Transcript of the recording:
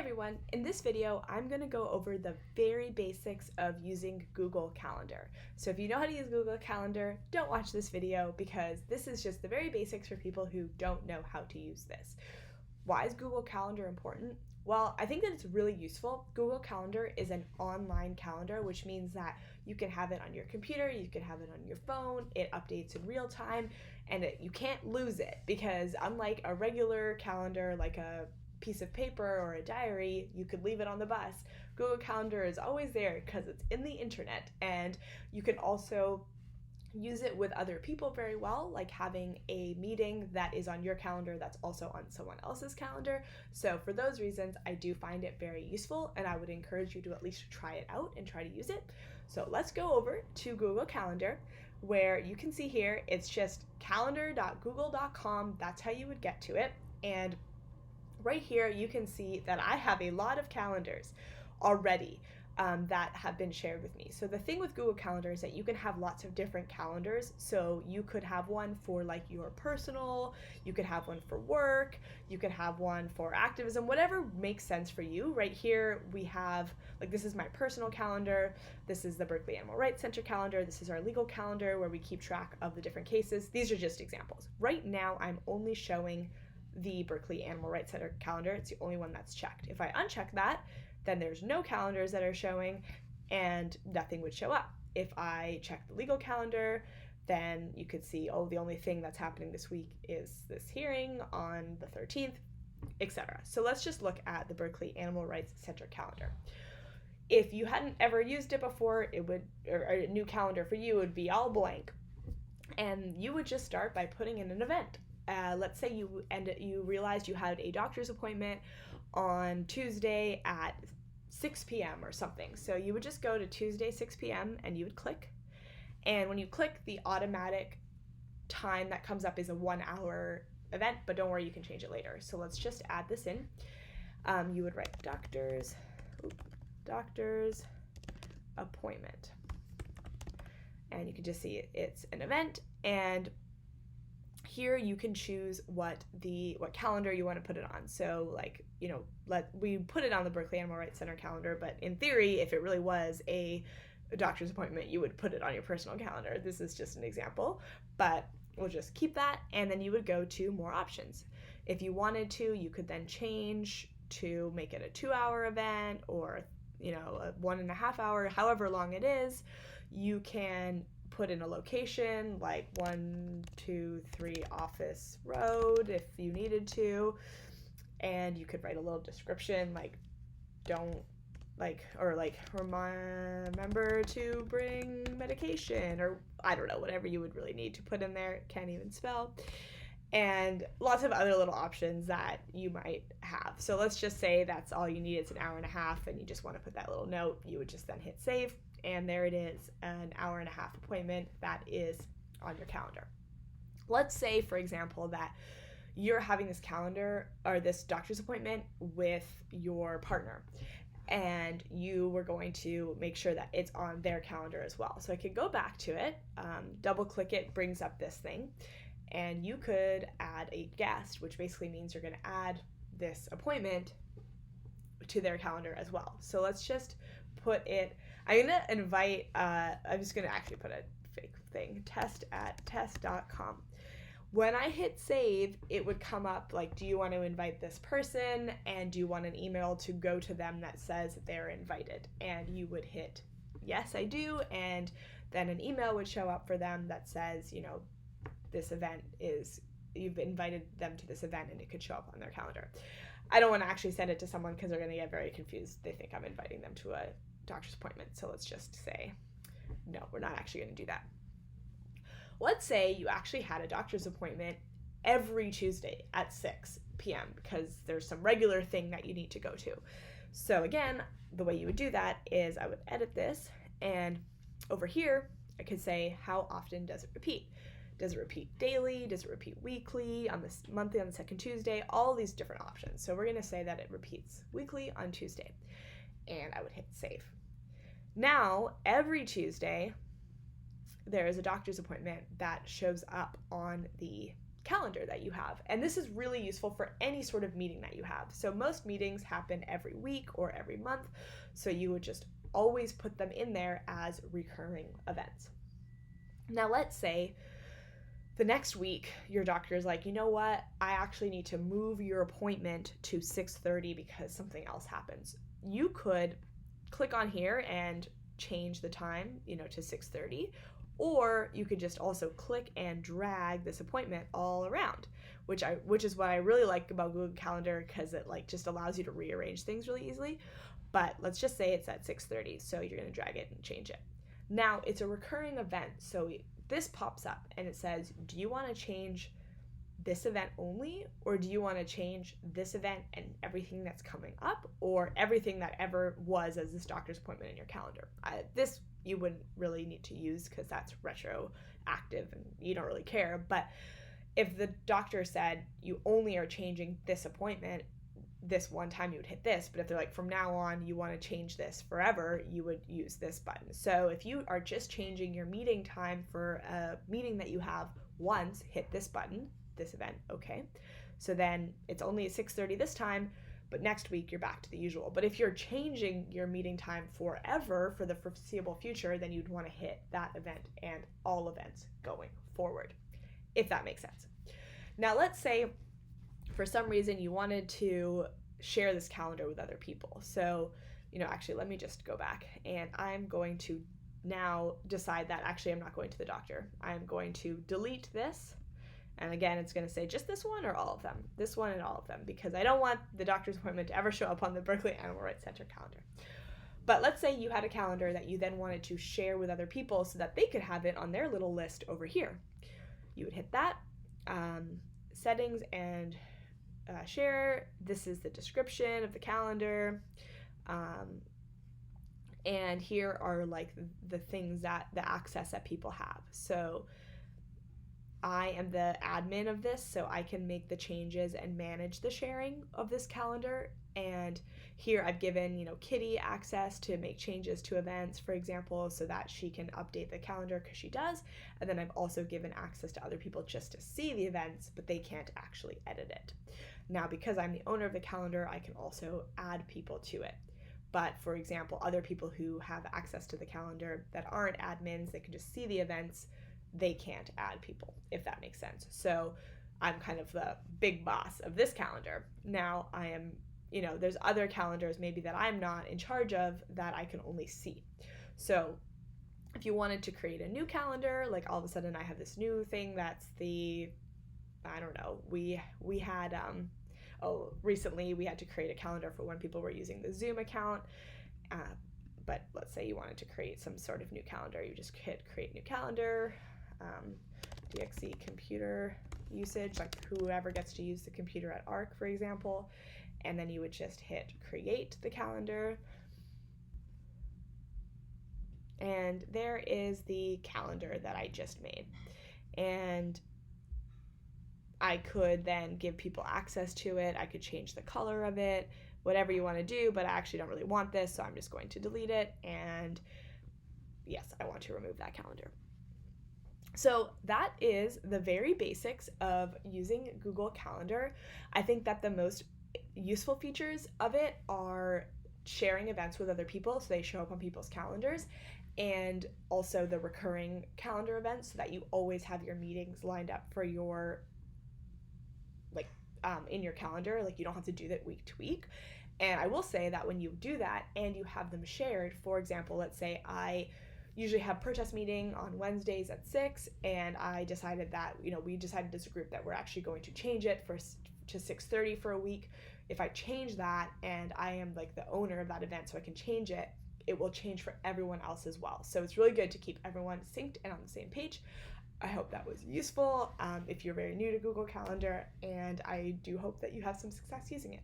everyone, in this video I'm going to go over the very basics of using Google Calendar. So if you know how to use Google Calendar, don't watch this video because this is just the very basics for people who don't know how to use this. Why is Google Calendar important? Well, I think that it's really useful. Google Calendar is an online calendar, which means that you can have it on your computer, you can have it on your phone, it updates in real time, and you can't lose it because unlike a regular calendar like a piece of paper or a diary, you could leave it on the bus. Google Calendar is always there because it's in the internet, and you can also use it with other people very well, like having a meeting that is on your calendar that's also on someone else's calendar. So for those reasons, I do find it very useful, and I would encourage you to at least try it out and try to use it. So let's go over to Google Calendar, where you can see here, it's just calendar.google.com. That's how you would get to it. And right here, you can see that I have a lot of calendars already that have been shared with me. So the thing with Google Calendar is that you can have lots of different calendars. So you could have one for like your personal, you could have one for work, you could have one for activism, whatever makes sense for you. Right here we have, like, this is my personal calendar, this is the Berkeley Animal Rights Center calendar, this is our legal calendar where we keep track of the different cases. These are just examples. Right now I'm only showing the Berkeley Animal Rights Center calendar. It's the only one that's checked. If I uncheck that, then there's no calendars that are showing and nothing would show up. If I check the legal calendar, then you could see, oh, the only thing that's happening this week is this hearing on the 13th, etc. So let's just look at the Berkeley Animal Rights Center calendar. If you hadn't ever used it before, it would, or a new calendar for you would be all blank. And you would just start by putting in an event. Let's say you realized you had a doctor's appointment on Tuesday at 6 p.m. or something. So you would just go to Tuesday 6 p.m. and you would click. And when you click, the automatic time that comes up is a 1 hour event, but don't worry, you can change it later. So let's just add this in. You would write doctor's appointment. And you can just see it's an event, and here you can choose what calendar you want to put it on. So like, we put it on the Berkeley Animal Rights Center calendar, but in theory, if it really was a doctor's appointment, you would put it on your personal calendar. This is just an example, but we'll just keep that, and then you would go to more options. If you wanted to, you could then change to make it a 2 hour event or a 1.5 hour, however long it is. You can put in a location like 123 Office Road if you needed to, and you could write a little description like remember to bring medication, or I don't know, whatever you would really need to put in there. Can't even spell. And lots of other little options that you might have. So let's just say that's all you need. It's 1.5 hours and you just want to put that little note. You would just then hit save, and there it is, 1.5 hour appointment that is on your calendar. Let's say, for example, that you're having this calendar or this doctor's appointment with your partner, and you were going to make sure that it's on their calendar as well. So I could go back to it, double click it, brings up this thing, and you could add a guest, which basically means you're going to add this appointment to their calendar as well. So let's just put it, I'm going to invite, I'm just going to actually put a fake thing, test@test.com. When I hit save, it would come up like, do you want to invite this person? And do you want an email to go to them that says they're invited? And you would hit, yes, I do. And then an email would show up for them that says, this event you've invited them to this event, and it could show up on their calendar. I don't want to actually send it to someone because they're going to get very confused. They think I'm inviting them to a doctor's appointment. So let's just say, no, we're not actually going to do that. Let's say you actually had a doctor's appointment every Tuesday at 6 p.m. because there's some regular thing that you need to go to. So again, the way you would do that is I would edit this, and over here, I could say, how often does it repeat? Does it repeat daily? Does it repeat weekly, on this monthly, on the second Tuesday? All these different options. So we're going to say that it repeats weekly on Tuesday, and I would hit save. Now, every Tuesday, there is a doctor's appointment that shows up on the calendar that you have. And this is really useful for any sort of meeting that you have. So most meetings happen every week or every month, so you would just always put them in there as recurring events. Now let's say the next week your doctor is like, you know what, I actually need to move your appointment to 6:30 because something else happens. You could click on here and change the time, to 6:30, or you could just also click and drag this appointment all around, which is what I really like about Google Calendar, because it just allows you to rearrange things really easily. But let's just say it's at 6:30, so you're going to drag it and change it. Now it's a recurring event, so this pops up and it says, do you want to change this event only, or do you want to change this event and everything that's coming up, or everything that ever was as this doctor's appointment in your calendar? This you wouldn't really need to use because that's retroactive and you don't really care. But if the doctor said you only are changing this appointment this one time, you would hit this. But if they're like, from now on you want to change this forever, you would use this button. So if you are just changing your meeting time for a meeting that you have once, hit this button, this event, okay. So then it's only at 6:30 this time, but next week you're back to the usual. But if you're changing your meeting time forever for the foreseeable future, then you'd want to hit that event and all events going forward, if that makes sense. Now let's say for some reason you wanted to share this calendar with other people. So, actually let me just go back, and I'm going to now decide that actually I'm not going to the doctor. I'm going to delete this. And again, it's going to say just this one or all of them, this one and all of them, because I don't want the doctor's appointment to ever show up on the Berkeley Animal Rights Center calendar. But let's say you had a calendar that you then wanted to share with other people so that they could have it on their little list over here. You would hit that, settings, and share. This is the description of the calendar. And here are the things the access that people have. So I am the admin of this, so I can make the changes and manage the sharing of this calendar. And here I've given, Kitty access to make changes to events, for example, so that she can update the calendar, because she does. And then I've also given access to other people just to see the events, but they can't actually edit it. Now, because I'm the owner of the calendar, I can also add people to it. But for example, other people who have access to the calendar that aren't admins, they can just see the events, they can't add people, if that makes sense. So I'm kind of the big boss of this calendar. Now I am, there's other calendars maybe that I'm not in charge of that I can only see. So if you wanted to create a new calendar, all of a sudden I have this new thing that's I don't know, we had, recently we had to create a calendar for when people were using the Zoom account. But let's say you wanted to create some sort of new calendar. You just hit create new calendar, DXC computer usage, whoever gets to use the computer at ARC, for example, and then you would just hit create the calendar. And there is the calendar that I just made. And I could then give people access to it. I could change the color of it, whatever you want to do, but I actually don't really want this, so I'm just going to delete it. And yes, I want to remove that calendar. So that is the very basics of using Google Calendar. I think that the most useful features of it are sharing events with other people so they show up on people's calendars, and also the recurring calendar events so that you always have your meetings lined up for your in your calendar. You don't have to do that week to week. And I will say that when you do that and you have them shared, for example, let's say I usually have protest meeting on Wednesdays at 6, and I decided that, we decided as a group that we're actually going to change it to 6:30 for a week. If I change that and I am the owner of that event, so I can change it, it will change for everyone else as well. So it's really good to keep everyone synced and on the same page. I hope that was useful if you're very new to Google Calendar, and I do hope that you have some success using it.